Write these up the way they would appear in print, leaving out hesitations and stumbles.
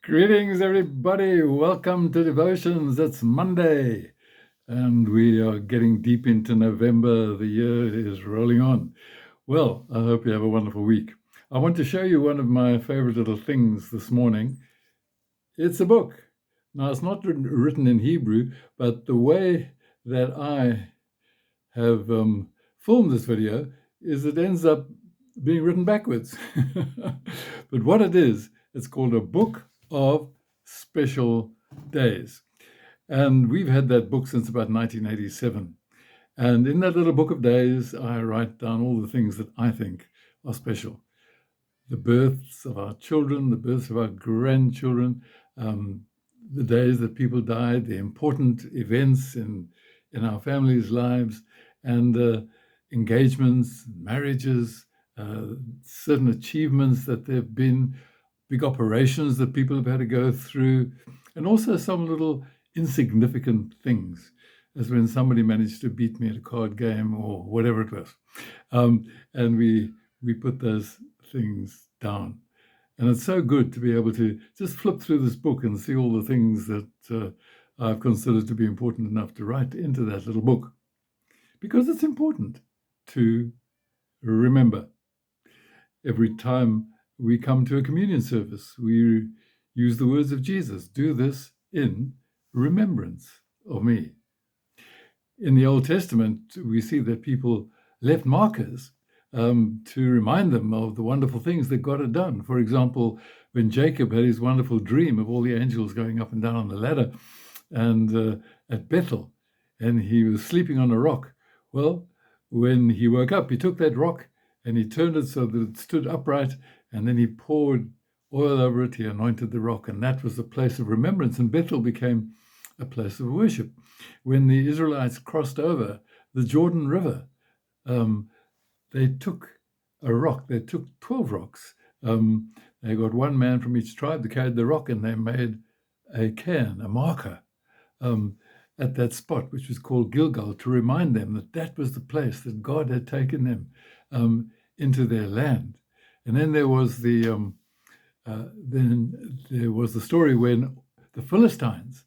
Greetings, everybody. Welcome to Devotions. It's Monday, and we are getting deep into November. The year is rolling on. Well, I hope you have a wonderful week. I want to show you one of my favorite little things this morning. It's a book. Now, it's not written in Hebrew, but the way that I have filmed this video is it ends up being written backwards. But what it is, it's called a book of special days. And we've had that book since about 1987. And in that little book of days, I write down all the things that I think are special. The births of our children, the births of our grandchildren, the days that people died, the important events in our families' lives, and engagements, marriages, certain achievements that there have been, big operations that people have had to go through, and also some little insignificant things, as when somebody managed to beat me at a card game or whatever it was. And we put those things down. And it's so good to be able to just flip through this book and see all the things that I've considered to be important enough to write into that little book. Because it's important to remember. Every time we come to a communion service, we use the words of Jesus, "Do this in remembrance of me." In the Old Testament, we see that people left markers to remind them of the wonderful things that God had done. For example, when Jacob had his wonderful dream of all the angels going up and down on the ladder and at Bethel, and he was sleeping on a rock. Well, when he woke up, he took that rock and he turned it so that it stood upright, and then he poured oil over it, he anointed the rock, and that was a place of remembrance, and Bethel became a place of worship. When the Israelites crossed over the Jordan River, they took a rock, they took 12 rocks. They got one man from each tribe that carried the rock, and they made a cairn, a marker, at that spot, which was called Gilgal, to remind them that that was the place that God had taken them into their land. And then there was the story when the Philistines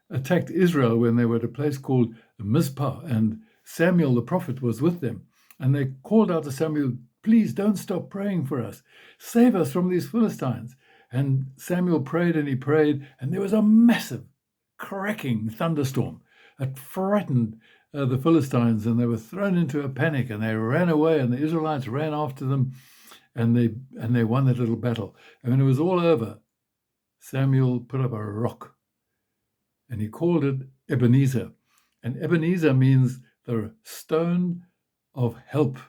attacked Israel when they were at a place called Mizpah, and Samuel the prophet was with them. And they called out to Samuel, "Please don't stop praying for us. Save us from these Philistines." And Samuel prayed and he prayed, and there was a massive cracking thunderstorm. It frightened the Philistines, and they were thrown into a panic, and they ran away, and the Israelites ran after them, and they won that little battle. And when it was all over, Samuel put up a rock, and he called it Ebenezer. And Ebenezer means the stone of help.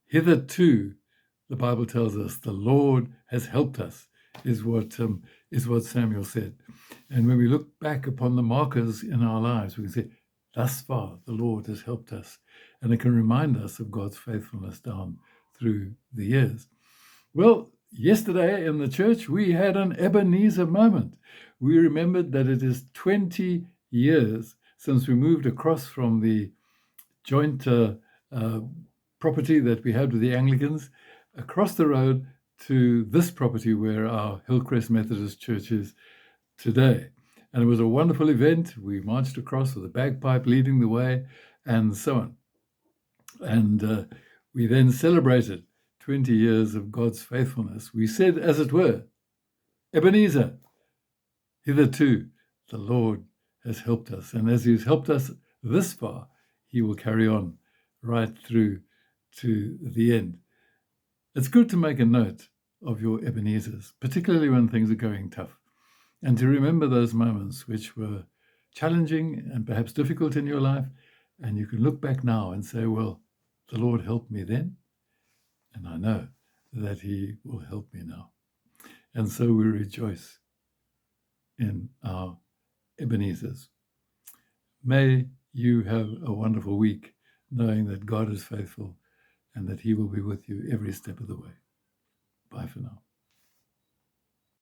Hitherto, the Bible tells us, the Lord has helped us, is what Samuel said. And when we look back upon the markers in our lives, we can say, thus far, the Lord has helped us. And it can remind us of God's faithfulness down through the years. Well, yesterday in the church, we had an Ebenezer moment. We remembered that it is 20 years since we moved across from the joint property that we had with the Anglicans across the road to this property where our Hillcrest Methodist Church is today. And it was a wonderful event. We marched across with a bagpipe leading the way and so on. And we then celebrated 20 years of God's faithfulness. We said, as it were, Ebenezer, hitherto the Lord has helped us. And as he's helped us this far, he will carry on right through to the end. It's good to make a note of your Ebenezers, particularly when things are going tough, and to remember those moments which were challenging and perhaps difficult in your life. And you can look back now and say, well, the Lord helped me then, and I know that he will help me now. And so we rejoice in our Ebenezers. May you have a wonderful week, knowing that God is faithful and that he will be with you every step of the way. Bye for now.